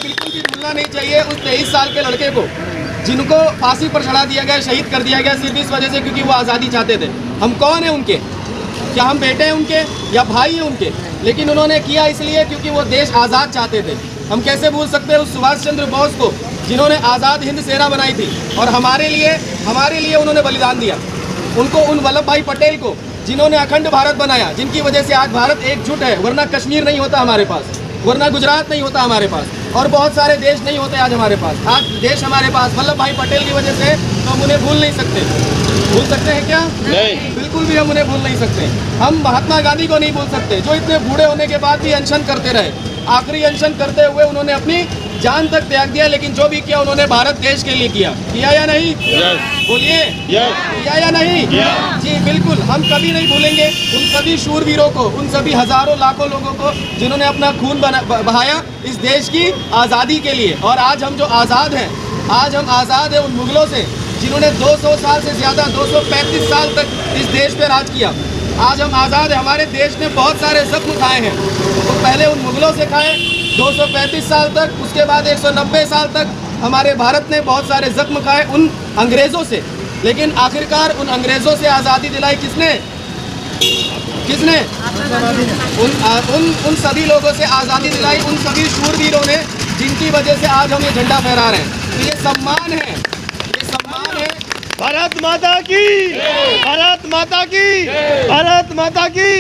बिल्कुल भी भूलना नहीं चाहिए उस 23 साल के लड़के को जिनको फांसी पर चढ़ा दिया गया, शहीद कर दिया गया सिर्फ इस वजह से क्योंकि वो आज़ादी चाहते थे। हम कौन हैं उनके? क्या हम बेटे हैं उनके या भाई हैं उनके? लेकिन उन्होंने किया इसलिए क्योंकि वो देश आज़ाद चाहते थे। हम कैसे भूल सकते हैं उस सुभाष चंद्र बोस को जिन्होंने आज़ाद हिंद सेना बनाई थी और हमारे लिए उन्होंने बलिदान दिया। उनको, उन वल्लभ भाई पटेल को जिन्होंने अखंड भारत बनाया, जिनकी वजह से आज भारत एकजुट है, वरना कश्मीर नहीं होता हमारे पास, वरना गुजरात नहीं होता हमारे पास, और बहुत सारे देश नहीं होते आज हमारे पास। आज देश हमारे पास वल्लभ भाई पटेल की वजह से, तो हम उन्हें भूल नहीं सकते। भूल सकते हैं क्या? नहीं, बिल्कुल भी हम उन्हें भूल नहीं सकते। हम महात्मा गांधी को नहीं भूल सकते जो इतने बूढ़े होने के बाद भी अनशन करते रहे। आखिरी अनशन करते हुए उन्होंने अपनी जान तक त्याग दिया, लेकिन जो भी किया उन्होंने भारत देश के लिए किया या नहीं? बोलिए, किया या नहीं? जी बिल्कुल, हम कभी नहीं भूलेंगे उन सभी शूरवीरों को, उन सभी हजारों लाखों लोगों को जिन्होंने अपना खून बहाया इस देश की आज़ादी के लिए। और आज हम जो आज़ाद हैं, आज हम आज़ाद हैं उन मुगलों से जिन्होंने 200 साल से ज़्यादा, 235 साल तक इस देश पर राज किया। आज हम आज़ाद हैं। हमारे देश ने बहुत सारे जख्म खाए हैं, तो पहले उन मुगलों से खाए 235 साल तक, उसके बाद 190 साल तक हमारे भारत ने बहुत सारे जख्म खाए उन अंग्रेज़ों से। लेकिन आखिरकार उन अंग्रेज़ों से आज़ादी दिलाई किसने? उन सभी लोगों से आज़ादी दिलाई उन सभी शूरवीरों ने जिनकी वजह से आज हम ये झंडा फहरा रहे हैं। तो ये सम्मान है, ये सम्मान है। भारत माता की, भारत माता की, भारत माता की।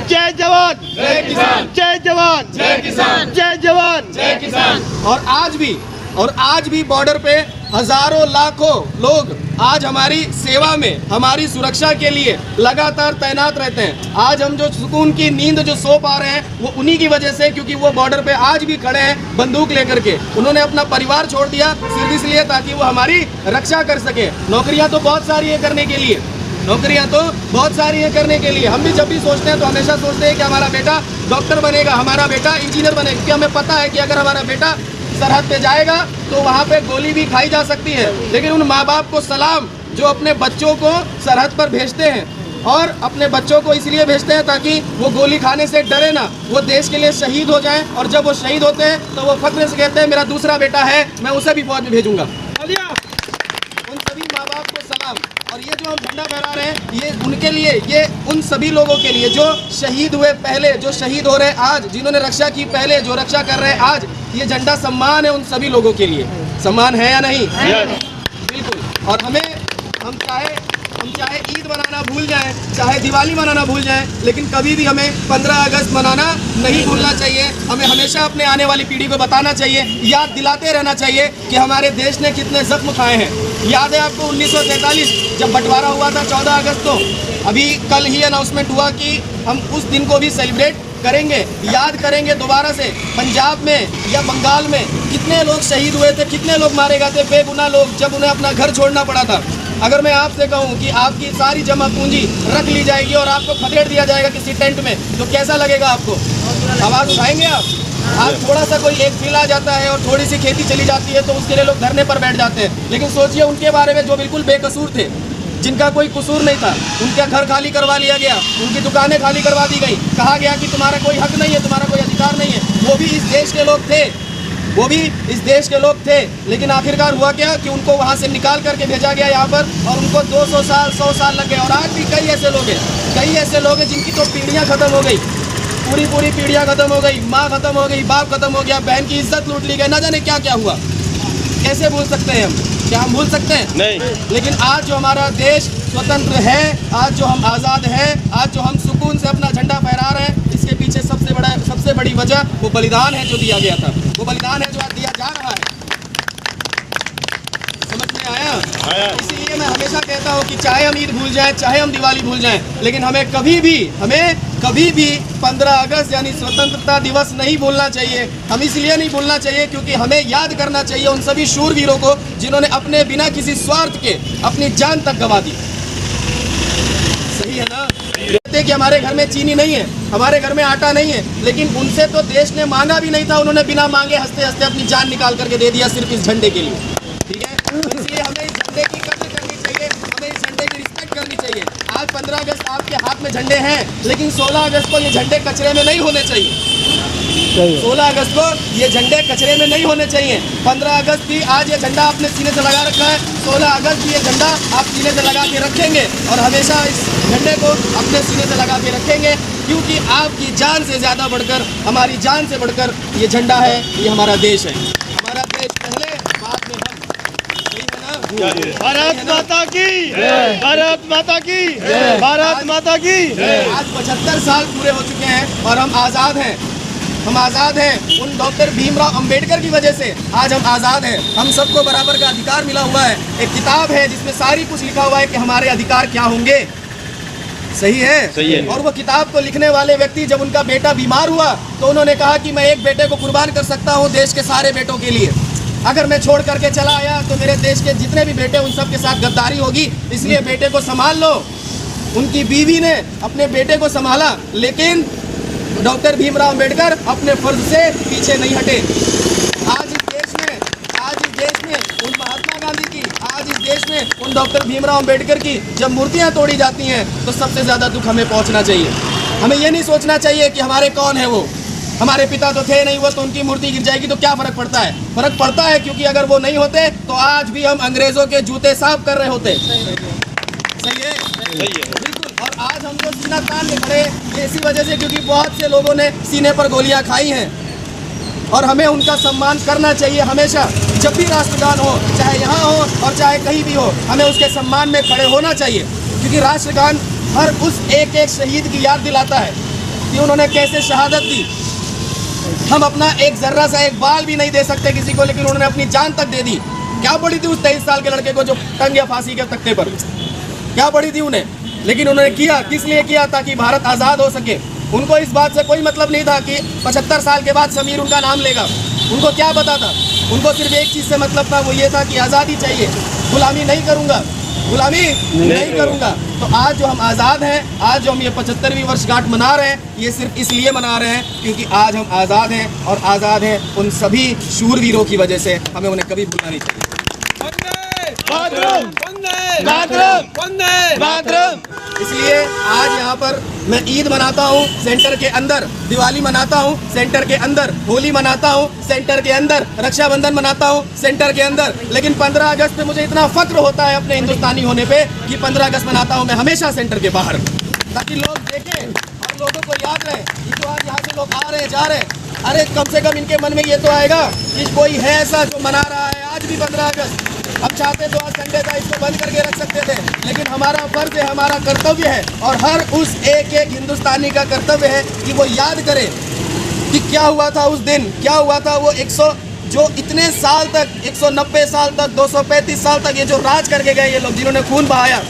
जय जवान, जय किसान, जय जवान, जय किसान, जय जवान, जय किसान। और आज भी बॉर्डर पे हजारों लाखों लोग आज हमारी सेवा में, हमारी सुरक्षा के लिए लगातार तैनात रहते हैं। आज हम जो सुकून की नींद जो सो पा रहे हैं वो उन्हीं की वजह से, क्योंकि वो बॉर्डर पे आज भी खड़े हैं बंदूक लेकर के। उन्होंने अपना परिवार छोड़ दिया सिर्फ इसलिए ताकि वो हमारी रक्षा कर सके। नौकरियां तो बहुत सारी है करने के लिए, नौकरियां तो बहुत सारी है करने के लिए। हम भी जब भी सोचते हैं तो हमेशा सोचते हैं कि हमारा बेटा डॉक्टर बनेगा, हमारा बेटा इंजीनियर बनेगा, क्योंकि हमें पता है कि अगर हमारा बेटा सरहद पे जाएगा तो वहाँ पे गोली भी खाई जा सकती है। लेकिन उन माँ बाप को सलाम जो अपने बच्चों को सरहद पर भेजते हैं, और अपने बच्चों को इसलिए भेजते हैं ताकि वो गोली खाने से डरे ना, वो देश के लिए शहीद हो जाएं। और जब वो शहीद होते हैं तो वो फख्र से कहते हैं मेरा दूसरा बेटा है, मैं उसे भी फौज में भेजूंगा। उन सभी माँ बाप को सलाम। और ये जो हम झंडा फहरा रहे हैं ये उनके लिए, ये उन सभी लोगों के लिए जो शहीद हुए पहले, जो शहीद हो रहे हैं आज, जिन्होंने रक्षा की पहले, जो रक्षा कर रहे हैं आज। ये झंडा सम्मान है उन सभी लोगों के लिए। सम्मान है या नहीं? बिल्कुल। और हम चाहे ईद मनाना भूल जाएं, चाहे दिवाली मनाना भूल जाएं, लेकिन कभी भी हमें 15 अगस्त मनाना नहीं भूलना चाहिए। हमें हमेशा अपने आने वाली पीढ़ी को बताना चाहिए, याद दिलाते रहना चाहिए कि हमारे देश ने कितने जख्म खाए हैं। याद है आपको 1947 जब बंटवारा हुआ था 14 अगस्त को? अभी कल ही अनाउंसमेंट हुआ कि हम उस दिन को भी सेलिब्रेट करेंगे, याद करेंगे दोबारा से। पंजाब में या बंगाल में कितने लोग शहीद हुए थे, कितने लोग मारे गए थे, बेगुनाह लोग, जब उन्हें अपना घर छोड़ना पड़ा था। अगर मैं आपसे कहूं कि आपकी सारी जमा पूंजी रख ली जाएगी और आपको खदेड़ दिया जाएगा किसी टेंट में, तो कैसा लगेगा आपको? आवाज़ उठाएंगे आप? आज थोड़ा सा कोई एक बिल आ जाता है और थोड़ी सी खेती चली जाती है तो उसके लिए लोग धरने पर बैठ जाते हैं। लेकिन सोचिए उनके बारे में जो बिल्कुल बेकसूर थे, जिनका कोई कसूर नहीं था, उनका घर खाली करवा लिया गया, उनकी दुकानें खाली करवा दी गई, कहा गया कि तुम्हारा कोई हक नहीं है, तुम्हारा कोई अधिकार नहीं है। वो भी इस देश के लोग थे, वो भी इस देश के लोग थे। लेकिन आखिरकार हुआ क्या कि उनको वहाँ से निकाल करके भेजा गया यहाँ पर, और उनको 200 साल 100 साल लग गए। और आज भी कई ऐसे लोग हैं जिनकी तो पीढ़ियाँ खत्म हो गई, पूरी पीढ़ियाँ खत्म हो गई, माँ खत्म हो गई, बाप खत्म हो गया, बहन की इज्जत लूट ली गई, ना जाने क्या क्या हुआ। कैसे भूल सकते हैं हम? क्या हम भूल सकते हैं? नहीं। लेकिन आज जो हमारा देश स्वतंत्र है, आज जो हम आज़ाद हैं, आज जो हम सुकून से अपना झंडा फहरा रहे हैं, इसके पीछे सबसे बड़ी वजह वो बलिदान है जो दिया गया था, वो बलिदान है जो आज दिया जा रहा है। समझ में आया? इसीलिए मैं हमेशा कहता हूँ कि चाहे हम ईद भूल जाएं, चाहे हम दिवाली भूल जाएं, लेकिन हमें कभी भी 15 अगस्त यानी स्वतंत्रता दिवस नहीं भूलना चाहिए। हम इसलिए नहीं भूलना चाहिए क्योंकि हमें याद करना चाहिए उन सभी शूरवीरों को जिन्होंने अपने बिना किसी स्वार्थ के अपनी जान तक गंवा दी। सही है ना? कहते कि हमारे घर में चीनी नहीं है, हमारे घर में आटा नहीं है, लेकिन उनसे तो देश ने मांगा भी नहीं था, उन्होंने बिना मांगे हंसते हंसते अपनी जान निकाल करके दे दिया सिर्फ इस झंडे के लिए। ठीक है, इसलिए हमें इस झंडे की कदर करनी चाहिए, हमें इस झंडे की रिस्पेक्ट करनी चाहिए। आज 15 अगस्त आपके हाथ में झंडे हैं, लेकिन 16 अगस्त को ये झंडे कचरे में नहीं होने चाहिए। 16 अगस्त को ये झंडे कचरे में नहीं होने चाहिए। 15 अगस्त भी आज ये झंडा आपने सीने से लगा रखा है, 16 अगस्त भी ये झंडा आप सीने से लगा के रखेंगे और हमेशा इस झंडे को अपने सीने से लगा के रखेंगे, क्योंकि आपकी जान से ज़्यादा बढ़कर, हमारी जान से बढ़कर ये झंडा है, ये हमारा देश है। हमारा देश पहले, बाद में हम। सही है ना? भारत माता की, भारत माता की, भारत माता की। आज 75 साल पूरे हो चुके हैं और हम आज़ाद हैं। हम आज़ाद हैं उन डॉक्टर भीमराव अंबेडकर की वजह से। आज हम आज़ाद हैं, हम सबको बराबर का अधिकार मिला हुआ है। एक किताब है जिसमें सारी कुछ लिखा हुआ है कि हमारे अधिकार क्या होंगे। सही है? सही है। और वो किताब को लिखने वाले व्यक्ति जब उनका बेटा बीमार हुआ तो उन्होंने कहा कि मैं एक बेटे को कुर्बान कर सकता हूँ देश के सारे बेटों के लिए। अगर मैं छोड़ करके चला आया तो मेरे देश के जितने भी बेटे उन सब के साथ गद्दारी होगी, इसलिए बेटे को संभाल लो। उनकी बीवी ने अपने बेटे को संभाला, लेकिन डॉक्टर भीमराव अंबेडकर अपने फर्ज से पीछे नहीं हटे। आज इस देश में उन महात्मा गांधी की, आज इस देश में उन डॉक्टर भीमराव अंबेडकर की जब मूर्तियां तोड़ी जाती हैं तो सबसे ज़्यादा दुख हमें पहुंचना चाहिए। हमें ये नहीं सोचना चाहिए कि हमारे कौन है वो, हमारे पिता तो थे नहीं, वो तो उनकी मूर्ति गिर जाएगी तो क्या फ़र्क पड़ता है। फ़र्क पड़ता है, क्योंकि अगर वो नहीं होते तो आज भी हम अंग्रेज़ों के जूते साफ कर रहे होते। सही है? बिल्कुल। और आज हम जो सीना तान के खड़े ये इसी वजह से, क्योंकि बहुत से लोगों ने सीने पर गोलियां खाई हैं और हमें उनका सम्मान करना चाहिए हमेशा। जब भी राष्ट्रगान हो, चाहे यहाँ हो और चाहे कहीं भी हो, हमें उसके सम्मान में खड़े होना चाहिए, क्योंकि राष्ट्रगान हर उस एक एक शहीद की याद दिलाता है कि उन्होंने कैसे शहादत दी। हम अपना एक जर्रा सा एक बाल भी नहीं दे सकते किसी को, लेकिन उन्होंने अपनी जान तक दे दी। क्या पड़ी थी उस 23 साल के लड़के को जो टंग गया फांसी के तख्ते पर? क्या पड़ी थी उन्हें? लेकिन उन्होंने किया, किस लिए किया? ताकि भारत आज़ाद हो सके। उनको इस बात से कोई मतलब नहीं था कि 75 साल के बाद समीर उनका नाम लेगा। उनको क्या पता था? उनको सिर्फ एक चीज़ से मतलब था, वो ये था कि आज़ादी चाहिए, गुलामी नहीं करूँगा, गुलामी नहीं करूँगा। तो आज जो हम आज़ाद हैं, आज जो हम ये 75वीं वर्षगांठ मना रहे हैं, ये सिर्फ इसलिए मना रहे हैं क्योंकि आज हम आज़ाद हैं, और आज़ाद हैं उन सभी शूरवीरों की वजह से। हमें उन्हें कभी भूलना नहीं चाहिए। इसलिए आज यहाँ पर मैं ईद मनाता हूँ सेंटर के अंदर, दिवाली मनाता हूँ सेंटर के अंदर, होली मनाता हूँ सेंटर के अंदर, रक्षाबंधन मनाता हूँ सेंटर के अंदर, लेकिन 15 अगस्त पे मुझे इतना फक्र होता है अपने हिंदुस्तानी होने पे कि 15 अगस्त मनाता हूँ मैं हमेशा सेंटर के बाहर, ताकि लोग देखें और लोगों को याद रहे कि तो आज यहाँ से लोग आ रहे जा रहे। अरे कम से कम इनके मन में ये तो आएगा कि कोई है ऐसा जो मना रहा है आज भी 15 अगस्त। हम चाहते तो आज संडे था, इसको बंद करके रख सकते थे, लेकिन हमारा फर्ज है, हमारा कर्तव्य है, और हर उस एक एक हिंदुस्तानी का कर्तव्य है कि वो याद करे कि क्या हुआ था उस दिन, क्या हुआ था वो 100 जो इतने साल तक, 190 साल तक, 235 साल तक ये जो राज करके गए ये लोग, जिन्होंने खून बहाया,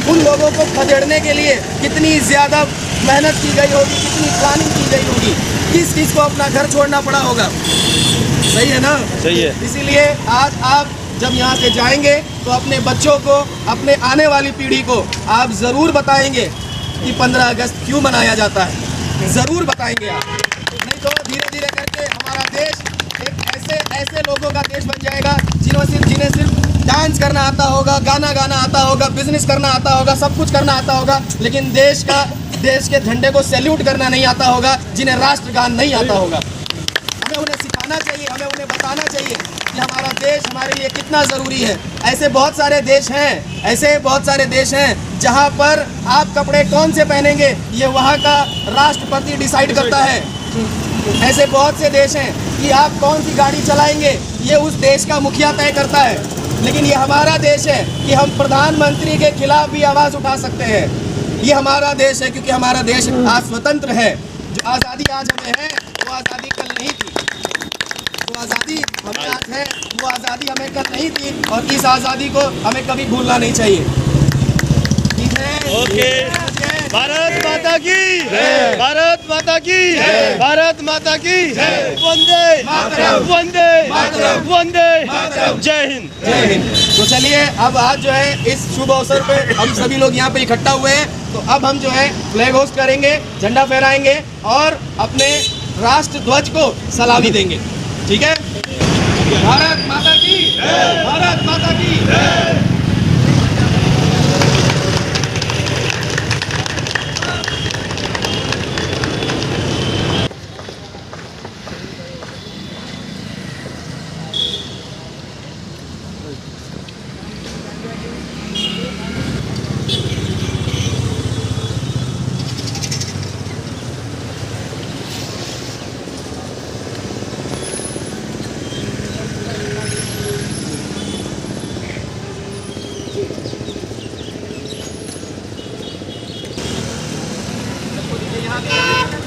उन लोगों को खदेड़ने के लिए कितनी ज़्यादा मेहनत की गई होगी, कितनी प्लानिंग की गई होगी, किस किस को अपना घर छोड़ना पड़ा होगा। सही है ना? सही है। इसीलिए आज आप जब यहाँ से जाएंगे तो अपने बच्चों को, अपने आने वाली पीढ़ी को आप ज़रूर बताएंगे कि 15 अगस्त क्यों मनाया जाता है, ज़रूर बताएंगे आप। नहीं तो धीरे धीरे करके हमारा देश एक ऐसे लोगों का देश बन जाएगा जिन्हें सिर्फ डांस करना आता होगा, गाना गाना आता होगा, बिजनेस करना आता होगा, सब कुछ करना आता होगा, लेकिन देश के झंडे को सैल्यूट करना नहीं आता होगा, जिन्हें राष्ट्रगान नहीं आता होगा। हमें उन्हें सिखाना चाहिए, हमें उन्हें बताना चाहिए कि हमारा देश हमारे लिए कितना ज़रूरी है। ऐसे बहुत सारे देश हैं जहाँ पर आप कपड़े कौन से पहनेंगे ये वहाँ का राष्ट्रपति डिसाइड करता है। ऐसे बहुत से देश हैं कि आप कौन सी गाड़ी चलाएंगे ये उस देश का मुखिया तय करता है, लेकिन ये हमारा देश है कि हम प्रधानमंत्री के खिलाफ भी आवाज़ उठा सकते हैं। ये हमारा देश है क्योंकि हमारा देश आज स्वतंत्र है। जो आज़ादी आज हमें है वो आज़ादी कल नहीं थी, जो आज़ादी हमें आज है वो आज़ादी हमें कल नहीं थी, और इस आज़ादी को हमें कभी भूलना नहीं चाहिए। ठीक है? ओके। भारत माता की, भारत माता की, भारत माता की, वंदे वंदे वंदे, जय हिंद, जय हिंद। तो चलिए अब आज जो है इस शुभ अवसर पे हम सभी लोग यहाँ पे इकट्ठा हुए हैं, तो अब हम जो है फ्लैग होस्ट करेंगे, झंडा फहराएंगे और अपने राष्ट्र ध्वज को सलामी देंगे। ठीक है? भारत माता की, भारत माता की। साथ